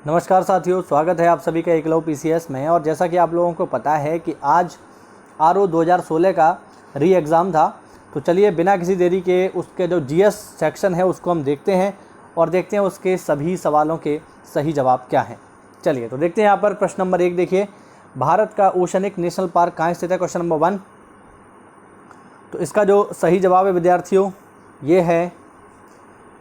नमस्कार साथियों, स्वागत है आप सभी का एकलव्य पीसीएस में। और जैसा कि आप लोगों को पता है कि आज आरओ 2016 का री एग्ज़ाम था, तो चलिए बिना किसी देरी के उसके जो जीएस सेक्शन है उसको हम देखते हैं और देखते हैं उसके सभी सवालों के सही जवाब क्या हैं। चलिए तो देखते हैं। यहाँ पर प्रश्न नंबर 1 देखिए, भारत का ओशनिक नेशनल पार्क कहाँ स्थित है? Question number 1। तो इसका जो सही जवाब है विद्यार्थियों, ये है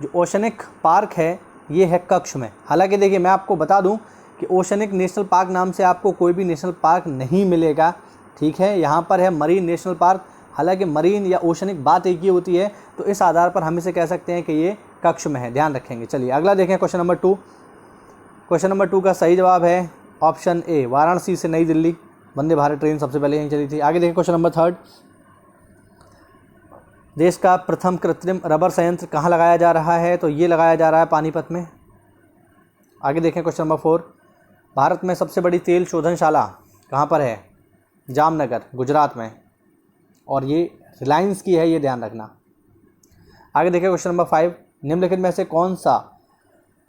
जो ओशनिक पार्क है ये है कक्ष में। हालांकि देखिए मैं आपको बता दूं कि ओशनिक नेशनल पार्क नाम से आपको कोई भी नेशनल पार्क नहीं मिलेगा, ठीक है। यहाँ पर है मरीन नेशनल पार्क। हालांकि मरीन या ओशनिक बात एक ही होती है, तो इस आधार पर हम इसे कह सकते हैं कि ये कक्ष में है, ध्यान रखेंगे। चलिए अगला देखें, क्वेश्चन नंबर 2। क्वेश्चन नंबर 2 का सही जवाब है ऑप्शन ए, वाराणसी से नई दिल्ली वंदे भारत ट्रेन सबसे पहले यहीं चली थी। आगे देखें क्वेश्चन नंबर 3। देश का प्रथम कृत्रिम रबर संयंत्र कहाँ लगाया जा रहा है? तो ये लगाया जा रहा है पानीपत में। आगे देखें क्वेश्चन नंबर 4। भारत में सबसे बड़ी तेल शोधनशाला कहाँ पर है? जामनगर, गुजरात में, और ये रिलायंस की है, ये ध्यान रखना। आगे देखें क्वेश्चन नंबर 5। निम्नलिखित में से कौन सा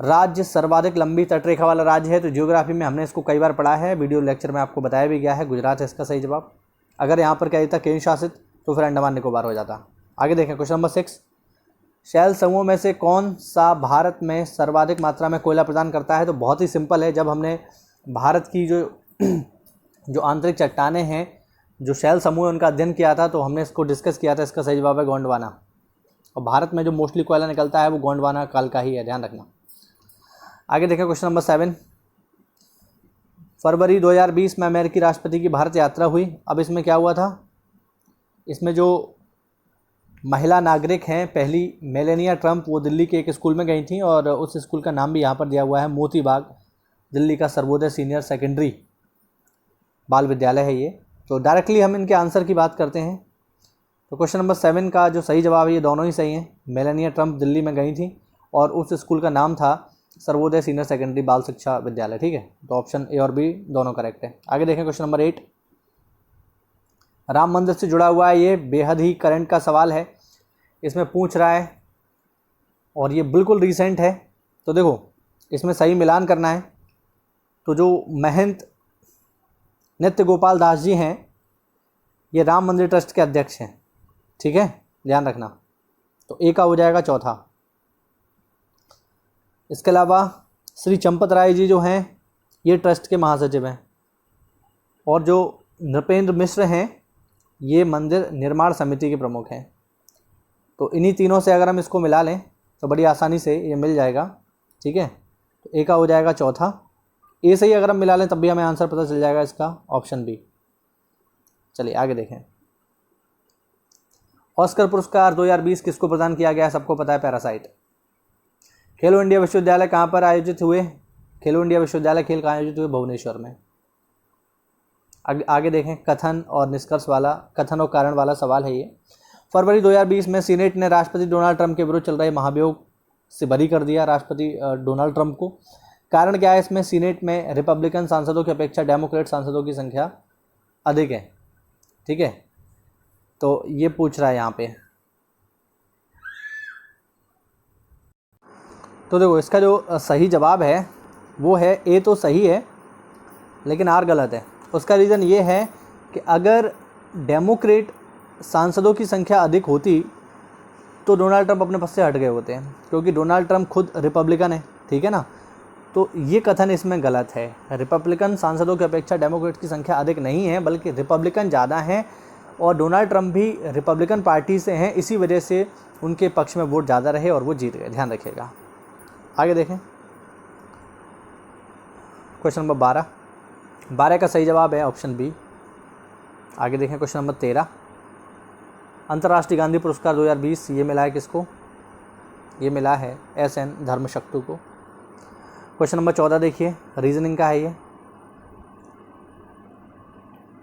राज्य सर्वाधिक लंबी तटरेखा वाला राज्य है? तो ज्योग्राफी में हमने इसको कई बार पढ़ा है, वीडियो लेक्चर में आपको बताया भी गया है। गुजरात है इसका सही जवाब। अगर यहाँ पर क्या देता केंद्र शासित, तो फिर अंडमान निकोबार हो जाता। आगे देखें क्वेश्चन नंबर 6। शैल समूह में से कौन सा भारत में सर्वाधिक मात्रा में कोयला प्रदान करता है? तो बहुत ही सिंपल है। जब हमने भारत की जो आंतरिक चट्टानें हैं, जो शैल समूह है, उनका अध्ययन किया था, तो हमने इसको डिस्कस किया था। इसका सही जवाब है गोंडवाना। और भारत में जो मोस्टली कोयला निकलता है वो गोंडवाना काल का ही है, ध्यान रखना। आगे देखें क्वेश्चन नंबर 7। फरवरी 2020 में अमेरिकी राष्ट्रपति की भारत यात्रा हुई। अब इसमें क्या हुआ था? इसमें जो महिला नागरिक हैं पहली, मेलेनिया ट्रंप, वो दिल्ली के एक स्कूल में गई थी, और उस स्कूल का नाम भी यहाँ पर दिया हुआ है मोती बाग। दिल्ली का सर्वोदय सीनियर सेकेंडरी बाल विद्यालय है ये। तो डायरेक्टली हम इनके आंसर की बात करते हैं। तो क्वेश्चन नंबर 7 का जो सही जवाब है, ये दोनों ही सही हैं। मेलेनिया ट्रंप दिल्ली में गई थी और उस स्कूल का नाम था सर्वोदय सीनियर सेकेंडरी बाल शिक्षा विद्यालय, ठीक है। तो ऑप्शन ए और बी दोनों करेक्ट है। आगे देखें क्वेश्चन नंबर 8। राम मंदिर से जुड़ा हुआ है, ये बेहद ही करंट का सवाल है। इसमें पूछ रहा है और ये बिल्कुल रिसेंट है। तो देखो इसमें सही मिलान करना है। तो जो महंत नित्य गोपाल दास जी हैं, ये राम मंदिर ट्रस्ट के अध्यक्ष हैं, ठीक है, ध्यान रखना। तो ए का हो जाएगा चौथा। इसके अलावा श्री चंपत राय जी जो हैं, ये ट्रस्ट के महासचिव हैं। और जो नृपेंद्र मिश्र हैं, ये मंदिर निर्माण समिति के प्रमुख हैं। तो इन्हीं तीनों से अगर हम इसको मिला लें तो बड़ी आसानी से ये मिल जाएगा, ठीक है। तो ए का हो जाएगा चौथा। ए से ही अगर हम मिला लें तब भी हमें आंसर पता चल जाएगा इसका, ऑप्शन बी। चलिए आगे देखें। ऑस्कर पुरस्कार 2020 किसको प्रदान किया गया है? सबको पता है, पैरासाइट। खेलो इंडिया विश्वविद्यालय कहाँ पर आयोजित हुए? खेलो इंडिया विश्वविद्यालय खेल कहाँ आयोजित हुए? भुवनेश्वर में। आगे देखें, कथन और निष्कर्ष वाला, कथन और कारण वाला सवाल है ये। फरवरी 2020 में सीनेट ने राष्ट्रपति डोनाल्ड ट्रंप के विरुद्ध चल रहे महाभियोग से बरी कर दिया राष्ट्रपति डोनाल्ड ट्रंप को। कारण क्या है? इसमें सीनेट में रिपब्लिकन सांसदों की अपेक्षा डेमोक्रेट सांसदों की संख्या अधिक है, ठीक है। तो ये पूछ रहा है यहाँ पे। तो देखो इसका जो सही जवाब है वो है ए। तो सही है लेकिन आर गलत है। उसका रीज़न ये है कि अगर डेमोक्रेट सांसदों की संख्या अधिक होती तो डोनाल्ड ट्रंप अपने पद से हट गए होते हैं, क्योंकि डोनाल्ड ट्रंप खुद रिपब्लिकन है, ठीक है ना। तो ये कथन इसमें गलत है। रिपब्लिकन सांसदों की अपेक्षा डेमोक्रेट की संख्या अधिक नहीं है, बल्कि रिपब्लिकन ज़्यादा हैं, और डोनाल्ड ट्रंप भी रिपब्लिकन पार्टी से हैं, इसी वजह से उनके पक्ष में वोट ज़्यादा रहे और वो जीत गए, ध्यान रखिएगा। आगे देखें क्वेश्चन नंबर 12 का सही जवाब है ऑप्शन बी। आगे देखें क्वेश्चन नंबर 13। अंतर्राष्ट्रीय गांधी पुरस्कार 2020 ये मिला है किसको? ये मिला है एस.एन. धर्मशक्तु को। क्वेश्चन नंबर 14 देखिए, रीजनिंग का है ये।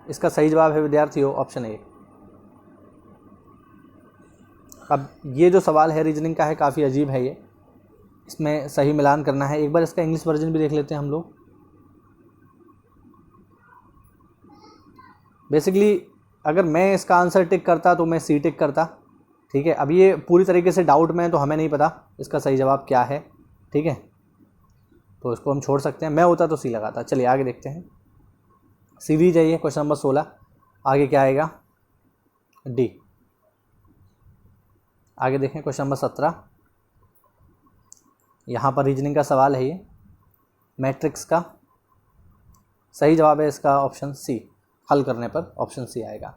इसका सही जवाब है विद्यार्थियों ऑप्शन ए। अब ये जो सवाल है रीजनिंग का है, काफ़ी अजीब है ये। इसमें सही मिलान करना है। एक बार इसका इंग्लिश वर्जन भी देख लेते हैं हम लोग। बेसिकली अगर मैं इसका आंसर टिक करता तो मैं सी टिक करता, ठीक है। अब ये पूरी तरीके से डाउट में है तो हमें नहीं पता इसका सही जवाब क्या है, ठीक है। तो इसको हम छोड़ सकते हैं, मैं होता तो सी लगाता। चलिए आगे देखते हैं, सी भी चाहिए। क्वेश्चन नंबर 16, आगे क्या आएगा, डी। आगे देखें क्वेश्चन नंबर 17, यहाँ पर रीजनिंग का सवाल है ये, मैट्रिक्स का। सही जवाब है इसका ऑप्शन सी, हल करने पर ऑप्शन सी आएगा।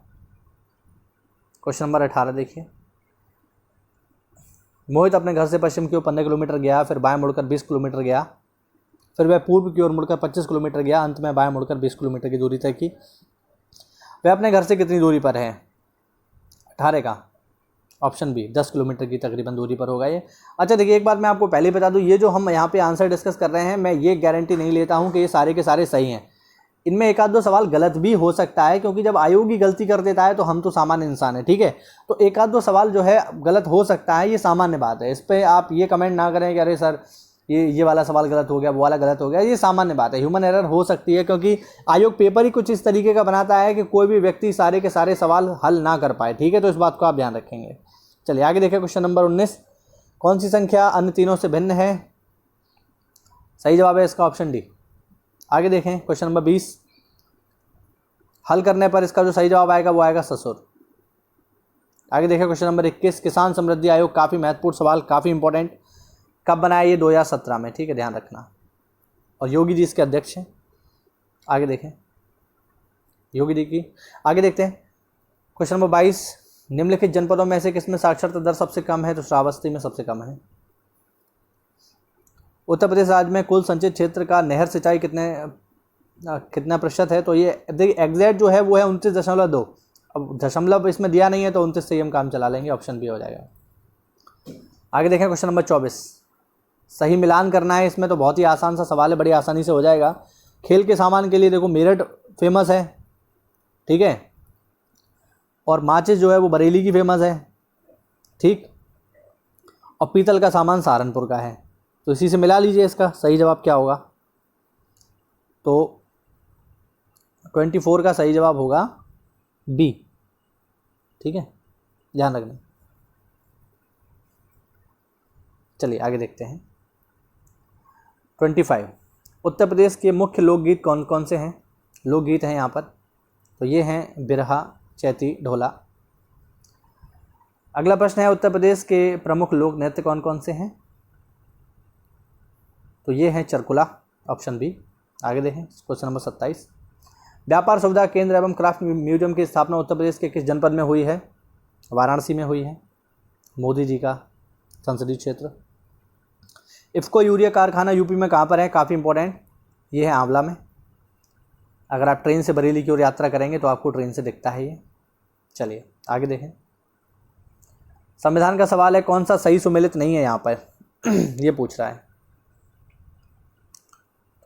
क्वेश्चन नंबर 18 देखिए, मोहित अपने घर से पश्चिम की ओर 15 किलोमीटर गया, फिर बाएं मुड़कर 20 किलोमीटर गया, फिर वह पूर्व की ओर मुड़कर 25 किलोमीटर गया, अंत में बाएं मुड़कर 20 किलोमीटर की दूरी तय की। वह अपने घर से कितनी दूरी पर है? 18 का ऑप्शन बी, 10 किलोमीटर की तकरीबन दूरी पर होगा ये। अच्छा देखिए, एक बात मैं आपको पहले ही बता दूं, ये जो हम यहाँ पे आंसर डिस्कस कर रहे हैं, मैं ये गारंटी नहीं लेता हूँ कि ये सारे के सारे सही हैं। इनमें एक आध दो सवाल गलत भी हो सकता है, क्योंकि जब आयोग ही गलती कर देता है तो हम तो सामान्य इंसान है, ठीक है। तो एक आध दो सवाल जो है गलत हो सकता है, ये सामान्य बात है। इस पर आप ये कमेंट ना करें कि अरे सर ये वाला सवाल गलत हो गया, वो वाला गलत हो गया, ये सामान्य बात है। ह्यूमन एरर हो सकती है, क्योंकि आयोग पेपर ही कुछ इस तरीके का बनाता है कि कोई भी व्यक्ति सारे के सारे सवाल हल ना कर पाए, ठीक है। तो इस बात को आप ध्यान रखेंगे। चलिए आगे देखें, क्वेश्चन नंबर 19, कौन सी संख्या अन्य तीनों से भिन्न है? सही जवाब है इसका ऑप्शन डी। आगे देखें क्वेश्चन नंबर 20, हल करने पर इसका जो सही जवाब आएगा वो आएगा ससुर। आगे देखें क्वेश्चन नंबर 21, किसान समृद्धि आयोग, काफ़ी महत्वपूर्ण सवाल, काफ़ी इंपॉर्टेंट। कब बनाया? ये 2017 में, ठीक है, ध्यान रखना। और योगी जी इसके अध्यक्ष हैं। आगे देखें योगी जी की। आगे देखते हैं क्वेश्चन नंबर 22, निम्नलिखित जनपदों में से किसमें साक्षरता दर सबसे कम है? तो श्रावस्ती में सबसे कम है। उत्तर प्रदेश राज्य में कुल संचित क्षेत्र का नहर सिंचाई कितना प्रतिशत है? तो ये देखिए एग्जैक्ट जो है वो है 29.2। अब दशमलव इसमें दिया नहीं है तो 29 से ही हम काम चला लेंगे, ऑप्शन बी हो जाएगा। आगे देखें क्वेश्चन नंबर 24, सही मिलान करना है। इसमें तो बहुत ही आसान सा सवाल है, बड़ी आसानी से हो जाएगा। खेल के सामान के लिए देखो मेरठ फेमस है, ठीक है, और माचिस जो है वो बरेली की फेमस है, ठीक, और पीतल का सामान सहारनपुर का है। तो इसी से मिला लीजिए, इसका सही जवाब क्या होगा? तो 24 का सही जवाब होगा बी, ठीक है, ध्यान रखना। चलिए आगे देखते हैं 25, उत्तर प्रदेश के मुख्य लोकगीत कौन कौन से हैं? लोकगीत हैं यहाँ पर, तो ये हैं बिरहा, चैती, ढोला। अगला प्रश्न है, उत्तर प्रदेश के प्रमुख लोक नृत्य कौन कौन से हैं? तो ये हैं चरकुला, ऑप्शन बी। आगे देखें क्वेश्चन नंबर 27, व्यापार सुविधा केंद्र एवं क्राफ्ट म्यूजियम की स्थापना उत्तर प्रदेश के किस जनपद में हुई है? वाराणसी में हुई है, मोदी जी का संसदीय क्षेत्र। इफ्को यूरिया कारखाना यूपी में कहाँ पर है? काफ़ी इंपॉर्टेंट, ये है आंवला में। अगर आप ट्रेन से बरेली की ओर यात्रा करेंगे तो आपको ट्रेन से दिखता है ये। चलिए आगे देखें, संविधान का सवाल है, कौन सा सही सुमेलित नहीं है यहाँ पर ये पूछ रहा है।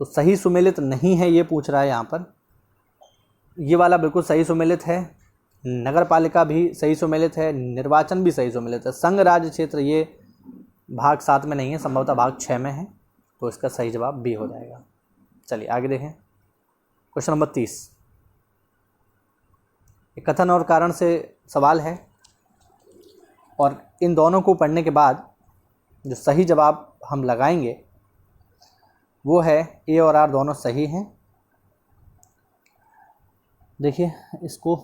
तो सही सुमेलित नहीं है ये पूछ रहा है यहाँ पर, ये वाला बिल्कुल सही सुमेलित है। नगर पालिका भी सही सुमेलित है, निर्वाचन भी सही सुमेलित है। संघ राज्य क्षेत्र ये भाग 7 में नहीं है, संभवतः भाग 6 में है, तो इसका सही जवाब बी हो जाएगा। चलिए आगे देखें क्वेश्चन नंबर 30, कथन और कारण से सवाल है, और इन दोनों को पढ़ने के बाद जो सही जवाब हम लगाएंगे वो है ए और आर दोनों सही हैं। देखिए इसको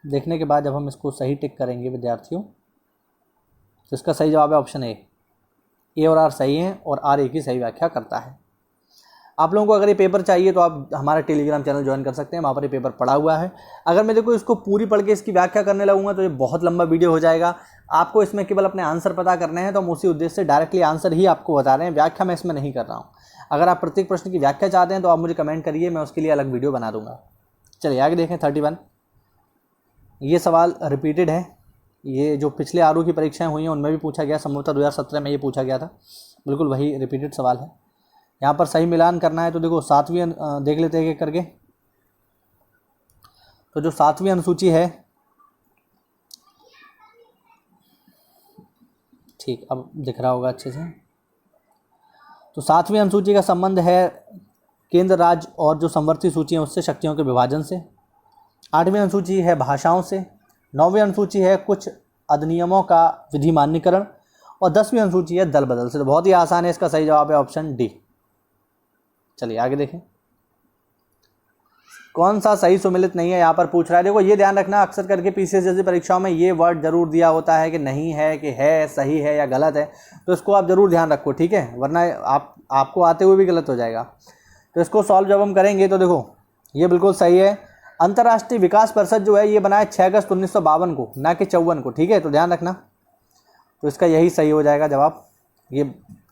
देखने के बाद जब हम इसको सही टिक करेंगे विद्यार्थियों, तो इसका सही जवाब है ऑप्शन ए और आर सही हैं, और आर ए की सही व्याख्या करता है। आप लोगों को अगर ये पेपर चाहिए तो आप हमारा टेलीग्राम चैनल ज्वाइन कर सकते हैं, वहाँ पर ये पेपर पड़ा हुआ है। अगर मैं देखो इसको पूरी पढ़ के इसकी व्याख्या करने लगूंगा तो ये बहुत लंबा वीडियो हो जाएगा। आपको इसमें केवल अपने आंसर पता करने हैं, तो हम उसी उद्देश्य से डायरेक्टली आंसर ही आपको बता रहे हैं, व्याख्या मैं इसमें नहीं कर रहा हूँ। अगर आप प्रत्येक प्रश्न की व्याख्या चाहते हैं तो आप मुझे कमेंट करिए, मैं उसके लिए अलग वीडियो बना दूंगा। चलिए आगे देखें 31, ये सवाल रिपीटेड है, ये जो पिछले आरओ की परीक्षाएं हुई हैं उनमें भी पूछा गया, संभवतः 2017 में ये पूछा गया था, बिल्कुल वही रिपीटेड सवाल है। यहाँ पर सही मिलान करना है, तो देखो 7वीं देख लेते हैं एक करके। तो जो 7वीं अनुसूची है, ठीक अब दिख रहा होगा अच्छे से, तो 7वीं अनुसूची का संबंध है केंद्र राज्य और जो संवर्ती सूची है उससे, शक्तियों के विभाजन से। 8वीं अनुसूची है भाषाओं से। 9वीं अनुसूची है कुछ अधिनियमों का विधि मान्यकरण, और 10वीं अनुसूची है दल बदल से। तो बहुत ही आसान है, इसका सही जवाब है ऑप्शन डी। चलिए आगे देखें, कौन सा सही सुमेलित नहीं है यहाँ पर पूछ रहा है। देखो ये ध्यान रखना, अक्सर करके पीसीएस जैसी परीक्षाओं में ये वर्ड जरूर दिया होता है कि नहीं है, कि है, सही है या गलत है, तो इसको आप जरूर ध्यान रखो, ठीक है, वरना आपको आते हुए भी गलत हो जाएगा। तो इसको सॉल्व जब हम करेंगे तो देखो ये बिल्कुल सही है। अंतर्राष्ट्रीय विकास परिषद जो है ये बना है 6 अगस्त 1952 को, ना कि 54 को, ठीक है, तो ध्यान रखना। तो इसका यही सही हो जाएगा जवाब, ये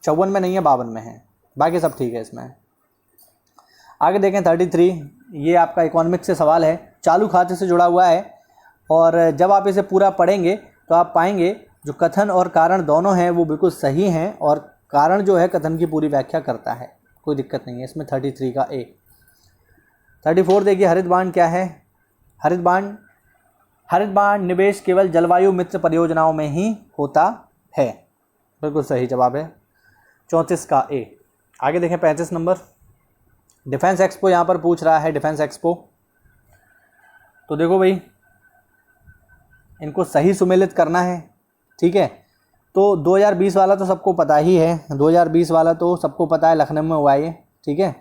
54 में नहीं है 52 में है, बाकी सब ठीक है इसमें। आगे देखें 33, ये आपका इकोनॉमिक्स से सवाल है, चालू खाते से जुड़ा हुआ है, और जब आप इसे पूरा पढ़ेंगे तो आप पाएंगे जो कथन और कारण दोनों हैं वो बिल्कुल सही हैं, और कारण जो है कथन की पूरी व्याख्या करता है, कोई दिक्कत नहीं है इसमें। 33 का ए। 34 देखिए, हरित बांड क्या है। हरित बांड निवेश केवल जलवायु मित्र परियोजनाओं में ही होता है, बिल्कुल सही जवाब है 34 का ए। आगे देखें 35 नंबर, डिफेंस एक्सपो यहाँ पर पूछ रहा है, डिफेंस एक्सपो। तो देखो भाई इनको सही सुमेलित करना है, ठीक है। तो 2020 वाला तो सबको पता ही है, 2020 वाला तो सबको पता है, लखनऊ में हुआ है, ठीक है।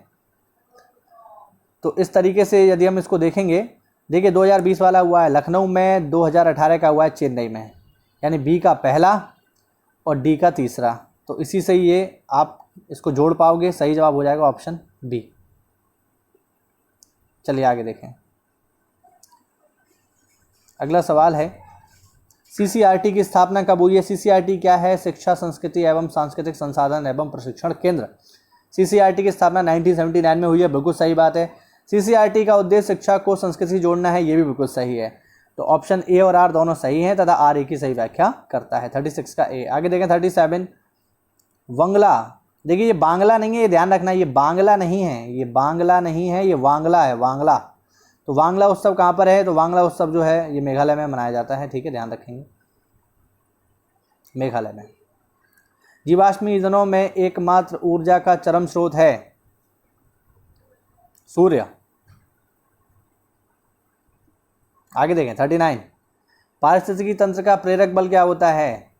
तो इस तरीके से यदि हम इसको देखेंगे, देखिए 2020 वाला हुआ है लखनऊ में, 2018 का हुआ है चेन्नई में, यानी बी का पहला और डी का तीसरा। तो इसी से ये आप इसको जोड़ पाओगे, सही जवाब हो जाएगा ऑप्शन बी। चलिए आगे देखें, अगला सवाल है सीसीआरटी की स्थापना कब हुई है। सीसीआरटी क्या है? शिक्षा संस्कृति एवं सांस्कृतिक संसाधन एवं प्रशिक्षण केंद्र। सीसीआरटी की स्थापना 1979 में हुई है, बिल्कुल सही बात है। सीसीआरटी का उद्देश्य शिक्षा को संस्कृति से जोड़ना है, ये भी बिल्कुल सही है। तो ऑप्शन ए और आर दोनों सही हैं तथा आर ए की सही व्याख्या करता है, 36 का ए। आगे देखें 37, वंगला। देखिए ये बांग्ला नहीं है, ये ध्यान रखना, ये बांग्ला नहीं है, ये बांग्ला नहीं है, ये वांगला है, वांगला। तो वांगला उत्सव कहाँ पर है? तो वांगला उत्सव जो है ये मेघालय में मनाया जाता है, ठीक है, ध्यान रखेंगे, मेघालय में। जीवाश्म ईंधनों में एकमात्र ऊर्जा का चरम स्रोत है सूर्य। आगे देखें 39, पारिस्थितिकी तंत्र का प्रेरक बल क्या होता है?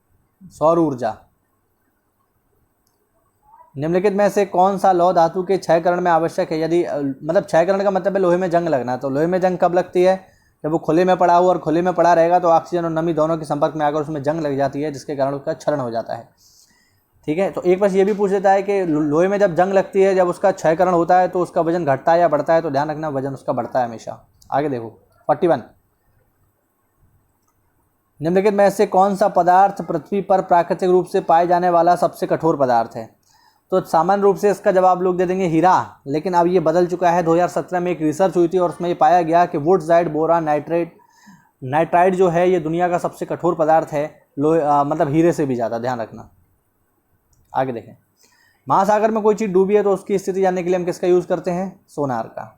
सौर ऊर्जा। निम्नलिखित में से कौन सा लौह धातु के क्षयकरण में आवश्यक है? यदि मतलब क्षयकरण का मतलब है लोहे में जंग लगना, तो लोहे में जंग कब लगती है? जब वो खुले में पड़ा हो, और खुले में पड़ा रहेगा तो ऑक्सीजन और नमी दोनों के संपर्क में आकर उसमें जंग लग जाती है, जिसके कारण उसका क्षरण हो जाता है, ठीक है। तो एक बस ये भी पूछ लेता है कि लोहे में जब जंग लगती है, जब उसका क्षयकरण होता है तो उसका वजन घटता है या बढ़ता है? तो ध्यान रखना वजन उसका बढ़ता है हमेशा। आगे देखो 41, निम्नलिखित में से कौन सा पदार्थ पृथ्वी पर प्राकृतिक रूप से पाए जाने वाला सबसे कठोर पदार्थ है? तो सामान्य रूप से इसका जवाब लोग दे देंगे हीरा, लेकिन अब ये बदल चुका है। 2017 में एक रिसर्च हुई थी और उसमें ये पाया गया कि वुडजाइड बोरान नाइट्राइड जो है ये दुनिया का सबसे कठोर पदार्थ है, मतलब हीरे से भी ज़्यादा, ध्यान रखना। आगे देखें, महासागर में कोई चीज़ डूबी है तो उसकी स्थिति जानने के लिए हम किसका यूज़ करते हैं? सोनार का।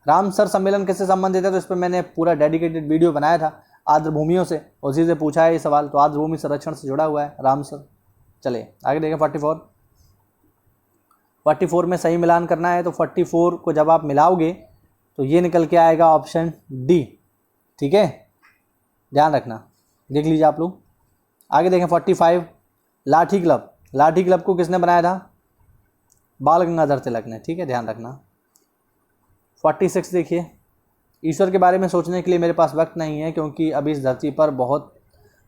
रामसर सम्मेलन किससे संबंधित है? तो इस पर मैंने पूरा डेडिकेटेड वीडियो बनाया था, आर्द्रभूमियों से, उसी से पूछा है ये सवाल, तो आर्द्रभूमि संरक्षण से जुड़ा हुआ है रामसर। चलिए आगे देखें 44 में सही मिलान करना है, तो 44 को जब आप मिलाओगे तो ये निकल के आएगा ऑप्शन डी, ठीक है, ध्यान रखना, देख लीजिए आप लोग। आगे देखें 45, लाठी क्लब। लाठी क्लब को किसने बनाया था? बाल गंगाधर तिलक ने, ठीक है, ध्यान रखना। 46 देखिए, ईश्वर के बारे में सोचने के लिए मेरे पास वक्त नहीं है क्योंकि अभी इस धरती पर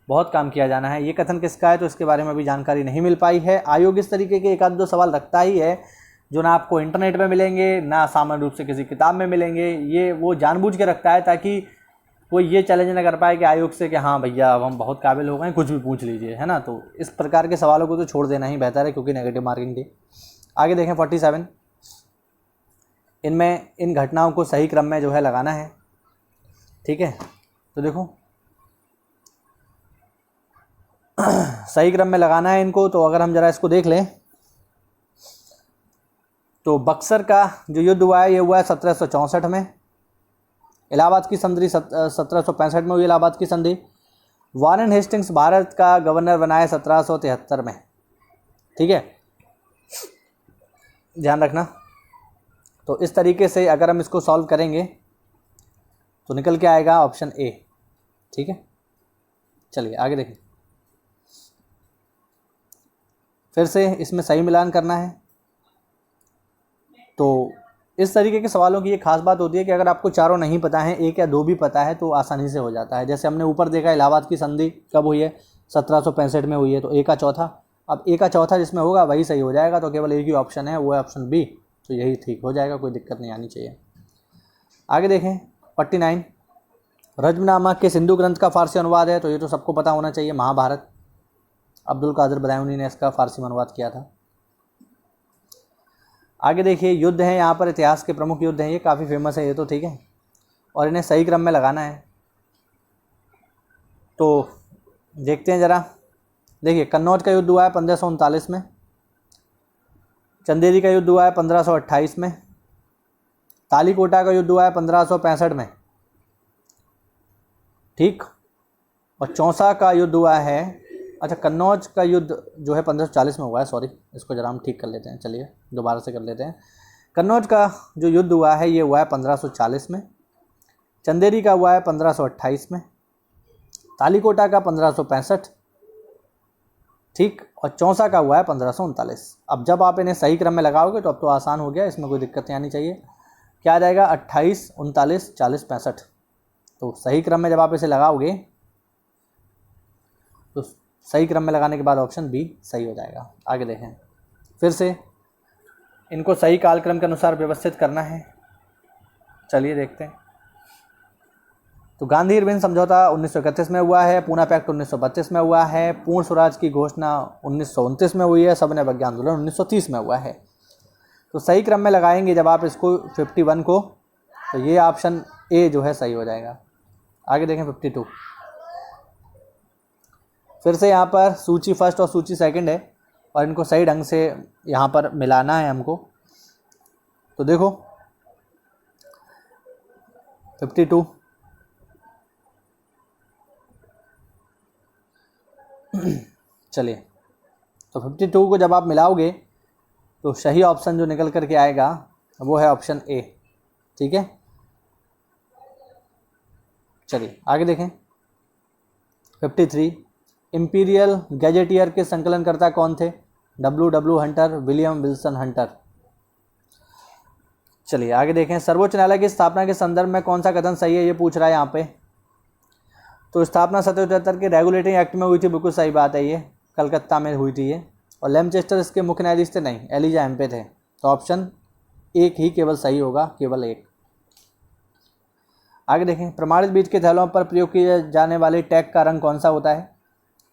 बहुत काम किया जाना है। ये कथन किसका है? तो इसके बारे में अभी जानकारी नहीं मिल पाई है। आयोग इस तरीके के एक आध दो सवाल रखता ही है जो ना आपको इंटरनेट में मिलेंगे, ना सामान्य रूप से किसी किताब में मिलेंगे। ये वो जानबूझ के रखता है ताकि कोई ये चैलेंज ना कर पाए कि आयोग से कि हाँ भैया अब हम बहुत काबिल हो गए, कुछ भी पूछ लीजिए, है ना। तो इस प्रकार के सवालों को तो छोड़ देना ही बेहतर है क्योंकि नेगेटिव मार्किंग थी। आगे देखें 47, इनमें इन घटनाओं को सही क्रम में जो है लगाना है, ठीक है। तो देखो सही क्रम में लगाना है इनको। तो अगर हम जरा इसको देख लें तो बक्सर का जो युद्ध हुआ है ये हुआ है 1764 में। इलाहाबाद की संधि 1765 में हुई, इलाहाबाद की संधि। वारेन हेस्टिंग्स भारत का गवर्नर बना है 1773 में, ठीक है, ध्यान रखना। तो इस तरीके से अगर हम इसको सॉल्व करेंगे तो निकल के आएगा ऑप्शन ए, ठीक है। चलिए आगे देखें, फिर से इसमें सही मिलान करना है। तो इस तरीके के सवालों की ये खास बात होती है कि अगर आपको चारों नहीं पता है, एक या दो भी पता है, तो आसानी से हो जाता है। जैसे हमने ऊपर देखा इलाहाबाद की संधि कब हुई है, 1765 में हुई है, तो ए का चौथा। अब ए का चौथा जिसमें होगा वही सही हो जाएगा, तो केवल एक ही ऑप्शन है, वो है ऑप्शन बी, तो यही ठीक हो जाएगा, कोई दिक्कत नहीं आनी चाहिए। आगे देखें 49, रज्मनामा के सिंधु ग्रंथ का फारसी अनुवाद है, तो ये तो सबको पता होना चाहिए, महाभारत। अब्दुल कादिर बदायूनी ने इसका फारसी में अनुवाद किया था। आगे देखिए युद्ध है, यहाँ पर इतिहास के प्रमुख युद्ध हैं, ये काफ़ी फेमस है ये तो, ठीक है, और इन्हें सही क्रम में लगाना है। तो देखते हैं ज़रा। देखिए कन्नौज का युद्ध हुआ है 1539 में, चंदेरी का युद्ध हुआ है 1528 में, तालीकोटा का युद्ध हुआ है 1565 में, ठीक, और चौसा का युद्ध हुआ है, अच्छा कन्नौज का युद्ध जो है 1540 में हुआ है, सॉरी, इसको जरा हम ठीक कर लेते हैं, चलिए दोबारा से कर लेते हैं। कन्नौज का जो युद्ध हुआ है ये हुआ है 1540 में, चंदेरी का हुआ है 1528 में, तालीकोटा का 1565, ठीक, और चौसा का हुआ है 1539। अब जब आप इन्हें सही क्रम में लगाओगे तो अब तो आसान हो गया, इसमें कोई दिक्कत नहीं आनी चाहिए। क्या आ जाएगा, 28, 39, 40, 65। तो सही क्रम में जब आप इसे लगाओगे तो सही क्रम में लगाने के बाद ऑप्शन बी सही हो जाएगा। आगे देखें, फिर से इनको सही कालक्रम के अनुसार व्यवस्थित करना है, चलिए देखते हैं। तो गांधी इरविन समझौता 1931 में हुआ है, पूना पैक्ट 1932 में हुआ है, पूर्ण स्वराज की घोषणा 1929 में हुई है, सविनय अवज्ञा आंदोलन 1930 में हुआ है। तो सही क्रम में लगाएंगे जब आप इसको 51 को, तो ये ऑप्शन ए जो है सही हो जाएगा। आगे देखें 52, फिर से यहाँ पर सूची फर्स्ट और सूची सेकंड है, और इनको सही ढंग से यहाँ पर मिलाना है हमको। तो देखो 52, चलिए, तो 52 को जब आप मिलाओगे तो सही ऑप्शन जो निकल करके आएगा वो है ऑप्शन ए, ठीक है। चलिए आगे देखें 53, इंपीरियल गैजेटियर के संकलनकर्ता कौन थे, W Hunter, William Wilson Hunter. चलिए आगे देखें, सर्वोच्च न्यायालय की स्थापना के संदर्भ में कौन सा कथन सही है, ये पूछ रहा है यहाँ पे। तो स्थापना 1773 के रेगुलेटिंग एक्ट में हुई थी, बिल्कुल सही बात है, ये कलकत्ता में हुई थी ये, और लेमचेस्टर इसके मुख्य न्यायाधीश थे, नहीं, एलिजा एम्पे थे। तो ऑप्शन एक ही केवल सही होगा, केवल एक। आगे देखें, प्रमाणित बीज के थैलों पर प्रयोग किए जाने वाले टैग का रंग कौन सा होता है।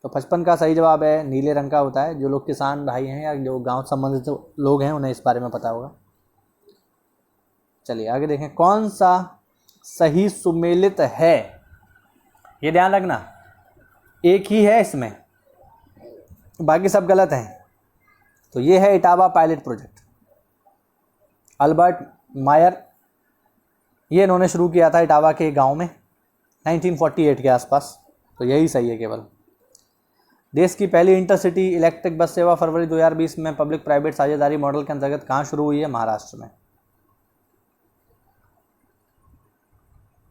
तो 55 का सही जवाब है नीले रंग का होता है। जो लोग किसान भाई हैं या जो गांव संबंधित लोग हैं उन्हें इस बारे में पता होगा। चलिए आगे देखें, कौन सा सही सुमेलित है, ये ध्यान रखना, एक ही है इसमें, बाकी सब गलत हैं। तो ये है इटावा पायलट प्रोजेक्ट, अल्बर्ट मायर, ये इन्होंने शुरू किया था इटावा के गांव में 1948 के आसपास। तो यही सही है केवल। देश की पहली इंटरसिटी इलेक्ट्रिक बस सेवा फरवरी 2020 में पब्लिक प्राइवेट साझेदारी मॉडल के अंतर्गत कहाँ शुरू हुई है, महाराष्ट्र में।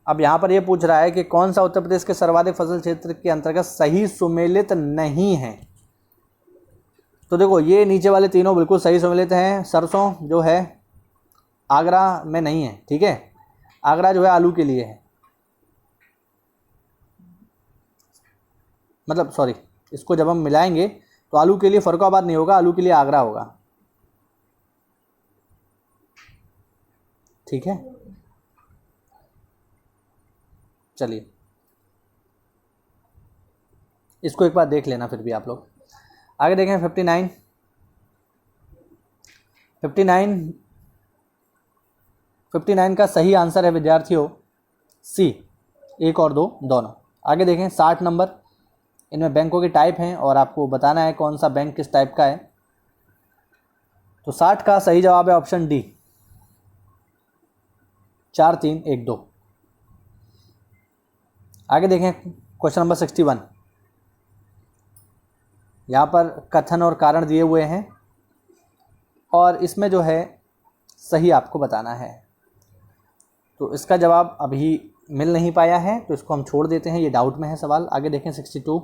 अब यहाँ पर ये पूछ रहा है कि कौन सा उत्तर प्रदेश के सर्वाधिक फसल क्षेत्र के अंतर्गत सही सुमेलित नहीं है। तो देखो ये नीचे वाले तीनों बिल्कुल सही सुमेलित हैं। सरसों जो है आगरा में नहीं है, ठीक है, आगरा जो है आलू के लिए है, मतलब सॉरी, इसको जब हम मिलाएंगे तो आलू के लिए फरुखाबाद नहीं होगा, आलू के लिए आगरा होगा, ठीक है। चलिए इसको एक बार देख लेना फिर भी आप लोग। आगे देखें 59 का सही आंसर है विद्यार्थियों सी, 1 और 2 दोनों। आगे देखें 60 नंबर, इनमें बैंकों के टाइप हैं और आपको बताना है कौन सा बैंक किस टाइप का है। तो 60 का सही जवाब है ऑप्शन डी, 4 3 1 2। आगे देखें क्वेश्चन नंबर 61, यहाँ पर कथन और कारण दिए हुए हैं और इसमें जो है सही आपको बताना है। तो इसका जवाब अभी मिल नहीं पाया है तो इसको हम छोड़ देते हैं, ये डाउट में है सवाल। आगे देखें 62,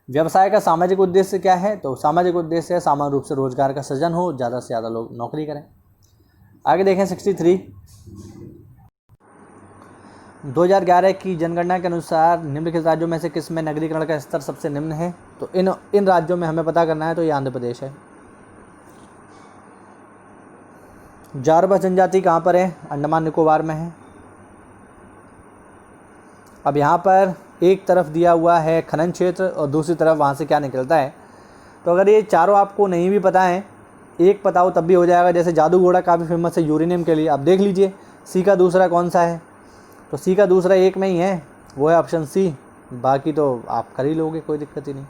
व्यवसाय का सामाजिक उद्देश्य क्या है? तो सामाजिक उद्देश्य है सामान्य रूप से रोजगार का सृजन हो, ज़्यादा से ज़्यादा लोग नौकरी करें। आगे देखें 63। 2011 की जनगणना के अनुसार निम्नलिखित राज्यों में से किस में नगरीकरण का स्तर सबसे निम्न है? तो इन राज्यों में हमें पता करना है, तो ये आंध्र प्रदेश है। जारवा जनजाति कहाँ पर है? अंडमान निकोबार में है। अब यहाँ पर एक तरफ दिया हुआ है खनन क्षेत्र और दूसरी तरफ वहाँ से क्या निकलता है। तो अगर ये चारों आपको नहीं भी पता है, एक पता हो तब भी हो जाएगा। जैसे जादू घोड़ा काफ़ी फेमस है यूरेनियम के लिए, अब देख लीजिए सी का दूसरा कौन सा है, तो सी का दूसरा एक में ही है, वो है ऑप्शन सी। बाकी तो आप कर ही लोगे, कोई दिक्कत ही नहीं।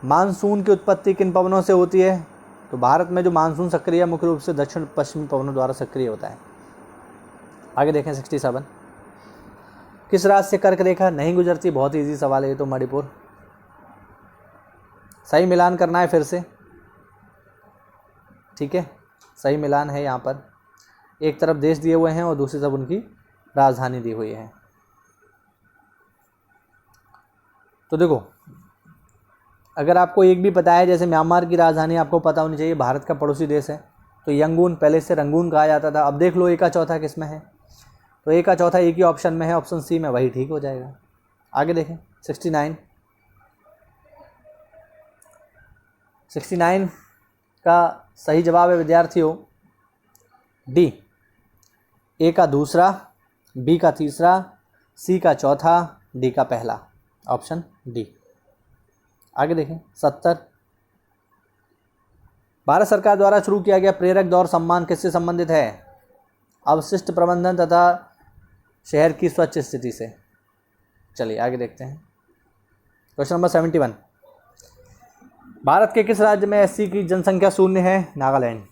मानसून की उत्पत्ति किन पवनों से होती है? तो भारत में जो मानसून सक्रिय है मुख्य रूप से दक्षिण पश्चिमी पवनों द्वारा सक्रिय होता है। आगे देखें 67। किस राज्य से कर्क रेखा नहीं गुजरती? बहुत ईजी सवाल है ये तो, मणिपुर। सही मिलान करना है फिर से, ठीक है, सही मिलान है यहाँ पर। एक तरफ देश दिए हुए हैं और दूसरी तरफ उनकी राजधानी दी हुई है। तो देखो, अगर आपको एक भी पता है, जैसे म्यांमार की राजधानी आपको पता होनी चाहिए, भारत का पड़ोसी देश है, तो यंगून पहले से रंगून कहा जाता था। अब देख लो एक का चौथा किस में है, तो एक का चौथा एक ही ऑप्शन में है, ऑप्शन सी में, वही ठीक हो जाएगा। आगे देखें 69। 69 का सही जवाब है विद्यार्थियों डी। ए का दूसरा, बी का तीसरा, सी का चौथा, डी का पहला, ऑप्शन डी। आगे देखें 70। भारत सरकार द्वारा शुरू किया गया प्रेरक दौर सम्मान किससे संबंधित है? अवशिष्ट प्रबंधन तथा शहर की स्वच्छ स्थिति से। चलिए आगे देखते हैं क्वेश्चन नंबर 71। भारत के किस राज्य में एससी की जनसंख्या शून्य है? नागालैंड।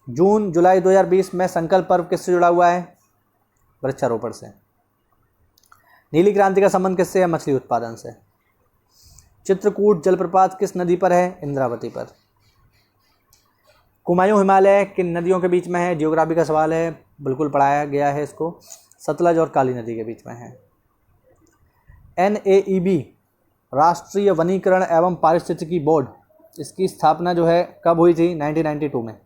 जून जुलाई 2020 में संकल्प पर्व किससे जुड़ा हुआ है? वृक्षारोपण से। नीली क्रांति का संबंध किससे है? मछली उत्पादन से। चित्रकूट जलप्रपात किस नदी पर है? इंद्रावती पर। कुमायूं हिमालय किन नदियों के बीच में है? जियोग्राफी का सवाल है, बिल्कुल पढ़ाया गया है इसको। सतलज और काली नदी के बीच में है। NAEB राष्ट्रीय वनीकरण एवं पारिस्थितिकी बोर्ड, इसकी स्थापना जो है कब हुई थी? 1992 में।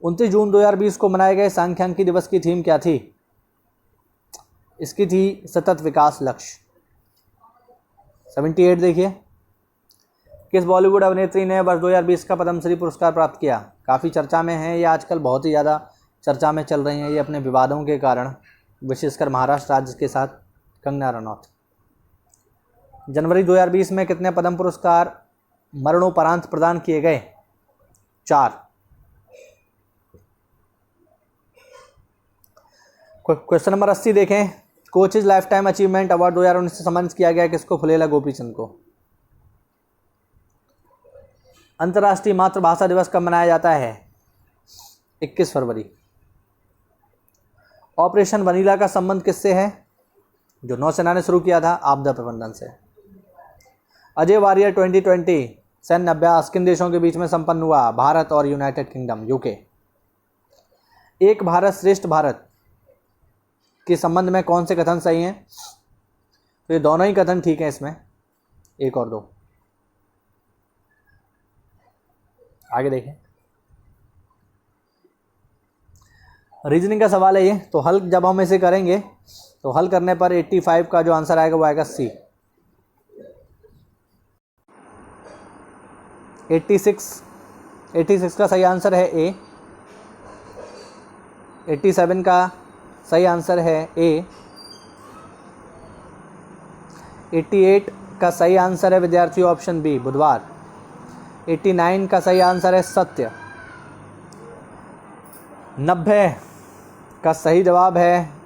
29 जून 2020 को मनाए गए सांख्यिकी दिवस की थीम क्या थी? इसकी थी सतत विकास लक्ष्य। 78 देखिए, किस बॉलीवुड अभिनेत्री ने वर्ष 2020 का पद्मश्री पुरस्कार प्राप्त किया? काफ़ी चर्चा में है ये आजकल, बहुत ही ज़्यादा चर्चा में चल रही हैं ये अपने विवादों के कारण, विशेषकर महाराष्ट्र राज्य के साथ। कंगना रनौत। जनवरी 2020 में कितने पद्म पुरस्कार मरणोपरांत प्रदान किए गए? 4। क्वेश्चन नंबर 80 देखें, coaches life time achievement award 2019 से सम्मानित किया गया किसको? फुलेला गोपीचंद को। अंतर्राष्ट्रीय मातृभाषा दिवस कब मनाया जाता है? 21 फरवरी। ऑपरेशन वनीला का संबंध किससे है? जो नौसेना ने शुरू किया था, आपदा प्रबंधन से। अजय वारियर 2020 सैन्य अभ्यास किन देशों के बीच में संपन्न हुआ? भारत और यूनाइटेड किंगडम, यूके। एक भारत श्रेष्ठ भारत के संबंध में कौन से कथन सही हैं? तो ये दोनों ही कथन ठीक हैं इसमें, 1 और 2। आगे देखें, रीजनिंग का सवाल है ये, तो हल जब हम इसे करेंगे तो हल करने पर 85 का जो आंसर आएगा वो आएगा सी। 86 का सही आंसर है ए। 87 का सही आंसर है ए। 88 का सही आंसर है विद्यार्थियों ऑप्शन बी, बुधवार। 89 का सही आंसर है सत्य। 90 का सही जवाब है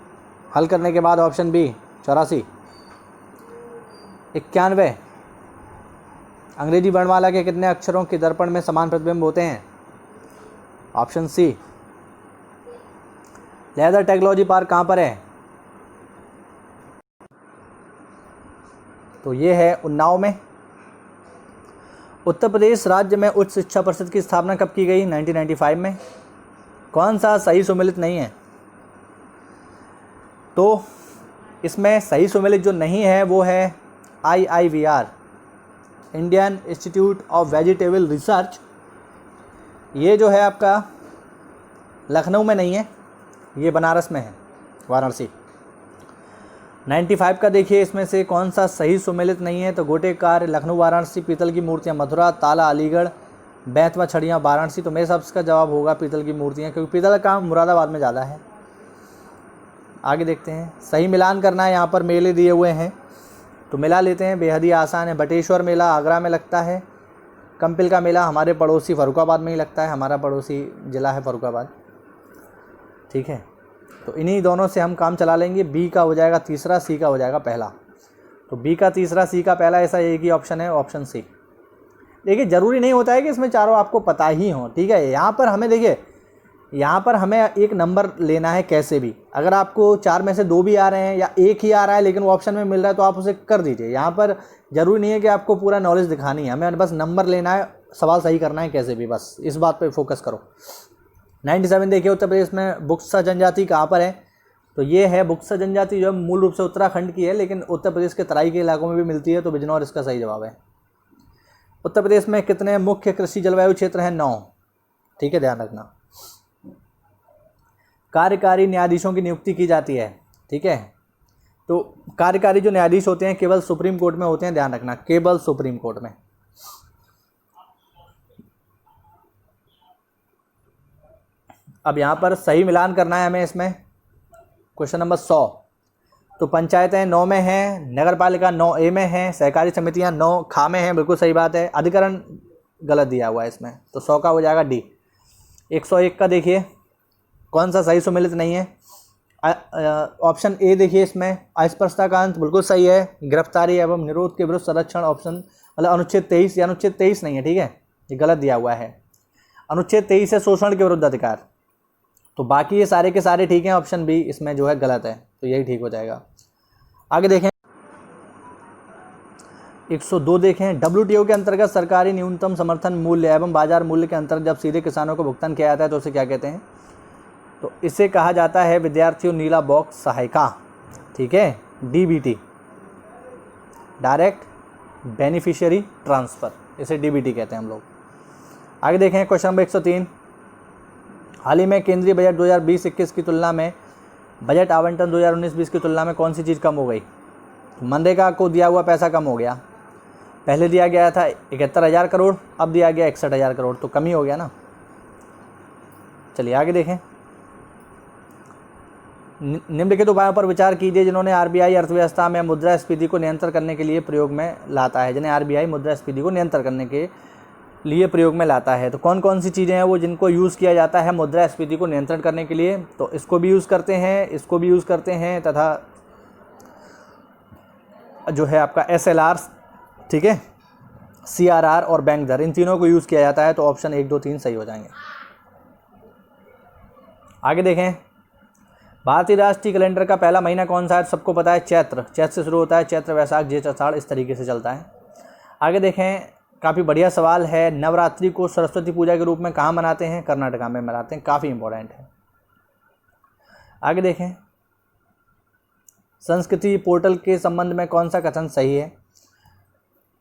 हल करने के बाद ऑप्शन बी, 84। 91 अंग्रेजी वर्णमाला के कितने अक्षरों के दर्पण में समान प्रतिबिंब होते हैं? Option C. Leather technology park कहाँ पर है? तो ये है उन्नाव में। उत्तर प्रदेश राज्य में उच्च शिक्षा परिषद की स्थापना कब की गई? 1995 में। कौन सा सही सुमेलित नहीं है? तो इसमें सही सुमेलित जो नहीं है वो है IIVR, Indian institute of vegetable research. ये जो है आपका लखनऊ में नहीं है, ये बनारस में है, वाराणसी। 95 का देखिए इसमें से कौन सा सही सुमेलित नहीं है, तो गोटे कार लखनऊ वाराणसी, पीतल की मूर्तियाँ मथुरा, ताला अलीगढ़, बैतवा छड़ियाँ वाराणसी। तो मेरे हिसाब से इसका जवाब होगा पीतल की मूर्तियाँ, क्योंकि पीतल का काम मुरादाबाद में ज़्यादा है। आगे देखते हैं, सही मिलान करना है। यहाँ पर मेले दिए हुए हैं तो मिला लेते हैं, बेहद ही आसान है। बटेश्वर मेला आगरा में लगता है, कंपिल का मेला हमारे पड़ोसी फर्रुखाबाद में ही लगता है, हमारा पड़ोसी ज़िला है फर्रुखाबाद, ठीक है। तो इन्हीं दोनों से हम काम चला लेंगे। बी का हो जाएगा तीसरा, सी का हो जाएगा पहला। तो बी का तीसरा, सी का पहला, ऐसा एक ही ऑप्शन है, ऑप्शन सी। देखिए ज़रूरी नहीं होता है कि इसमें चारों आपको पता ही हों, ठीक है। यहाँ पर हमें देखिए, यहाँ पर हमें एक नंबर लेना है कैसे भी। अगर आपको 4 में से 2 भी आ रहे हैं या एक ही आ रहा है लेकिन वो ऑप्शन में मिल रहा है तो आप उसे कर दीजिए। यहाँ पर ज़रूरी नहीं है कि आपको पूरा नॉलेज दिखानी है, हमें बस नंबर लेना है, सवाल सही करना है कैसे भी, बस इस बात पे फोकस करो। 97 देखिए, उत्तर प्रदेश में बुक्सा जनजाति कहाँ पर है, तो ये है बुक्सा जनजाति जो मूल रूप से उत्तराखंड की है, लेकिन उत्तर प्रदेश के तराई के इलाकों में भी मिलती है, तो बिजनौर इसका सही जवाब है। उत्तर प्रदेश में कितने मुख्य कृषि जलवायु क्षेत्र हैं? 9, ठीक है, ध्यान रखना। कार्यकारी न्यायाधीशों की नियुक्ति की जाती है, ठीक है। तो कार्यकारी जो न्यायाधीश होते हैं केवल सुप्रीम कोर्ट में होते हैं, ध्यान रखना, केवल सुप्रीम कोर्ट में। अब यहाँ पर सही मिलान करना है हमें इसमें। क्वेश्चन नंबर 100, तो पंचायतें 9 में हैं, नगर पालिका 9A में हैं, सहकारी समितियाँ 9 खा में हैं, बिल्कुल सही बात है। अधिकरण गलत दिया हुआ है इसमें, तो 100 का हो जाएगा डी। 101 का देखिए कौन सा सही सुमेलित नहीं है, ऑप्शन ए देखिए इसमें अस्पृश्यता का अंत बिल्कुल सही है। गिरफ्तारी एवं निरोध के विरुद्ध संरक्षण, ऑप्शन मतलब अनुच्छेद 23, या अनुच्छेद 23 नहीं है, ठीक है, ये गलत दिया हुआ है। अनुच्छेद 23 है शोषण के विरुद्ध अधिकार, तो बाकी ये सारे के सारे ठीक हैं, ऑप्शन बी इसमें जो है गलत है, तो यही ठीक हो जाएगा। आगे देखें 102 देखें, WTO के अंतर्गत सरकारी न्यूनतम समर्थन मूल्य एवं बाजार मूल्य के अंतर्गत जब सीधे किसानों को भुगतान किया जाता है तो उसे क्या कहते हैं? तो इसे कहा जाता है विद्यार्थियों नीला बॉक्स सहायिका, ठीक है, DBT, डायरेक्ट बेनिफिशियरी ट्रांसफ़र, इसे DBT कहते हैं हम लोग। आगे देखें क्वेश्चन नंबर 103, हाल ही में केंद्रीय बजट 2020-21 की तुलना में बजट आवंटन 2019-20 की तुलना में कौन सी चीज़ कम हो गई? तो मनरेगा को दिया हुआ पैसा कम हो गया, पहले दिया गया था 71,000 करोड़, अब दिया गया 61,000 करोड़, तो कमी हो गया ना। चलिए आगे देखें, निम्नलिखित उपायों पर विचार कीजिए जिन्होंने RBI अर्थव्यवस्था में मुद्रास्फीति को नियंत्रण करने के लिए प्रयोग में लाता है, जिन्हें RBI मुद्रास्फीति को नियंत्रण करने के लिए प्रयोग में लाता है। तो कौन कौन सी चीज़ें हैं वो जिनको यूज़ किया जाता है मुद्रास्फीति को नियंत्रण करने के लिए? तो इसको भी यूज़ करते हैं, इसको भी यूज़ करते हैं, तथा जो है आपका SLR, ठीक है, CRR और बैंक दर, इन तीनों को यूज़ किया जाता है। तो ऑप्शन 1, 2, 3 सही हो जाएंगे। आगे देखें, भारतीय राष्ट्रीय कैलेंडर का पहला महीना कौन सा है? सबको पता है, चैत्र से शुरू होता है, चैत्र, वैशाख, जेठ, आषाढ़, इस तरीके से चलता है। आगे देखें, काफ़ी बढ़िया सवाल है, नवरात्रि को सरस्वती पूजा के रूप में कहाँ मनाते हैं? कर्नाटका में मनाते हैं, काफ़ी इंपॉर्टेंट है। आगे देखें, संस्कृति पोर्टल के संबंध में कौन सा कथन सही है?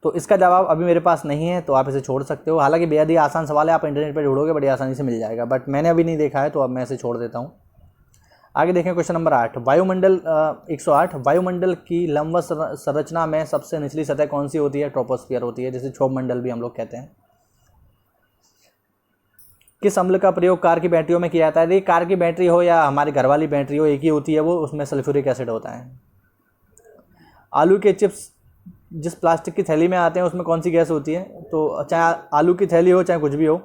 तो इसका जवाब अभी मेरे पास नहीं है, तो आप इसे छोड़ सकते हो। हालांकि बेहद ही आसान सवाल है, आप इंटरनेट पर ढूंढोगे बड़ी आसानी से मिल जाएगा, बट मैंने अभी नहीं देखा है तो अब मैं इसे छोड़ देता हूँ। आगे देखें क्वेश्चन नंबर 8, वायुमंडल 108, वायुमंडल की लंबवत संरचना में सबसे निचली सतह कौन सी होती है? ट्रोपोस्फियर होती है, जिसे क्षोभ मंडल भी हम लोग कहते हैं। किस अम्ल का प्रयोग कार की बैटरियों में किया जाता है? देखिए, कार की बैटरी हो या हमारी घर वाली बैटरी हो, एक ही होती है वो, उसमें सल्फ्यूरिक एसिड होता है। आलू के चिप्स जिस प्लास्टिक की थैली में आते हैं उसमें कौन सी गैस होती है? तो चाहे आलू की थैली हो चाहे कुछ भी हो,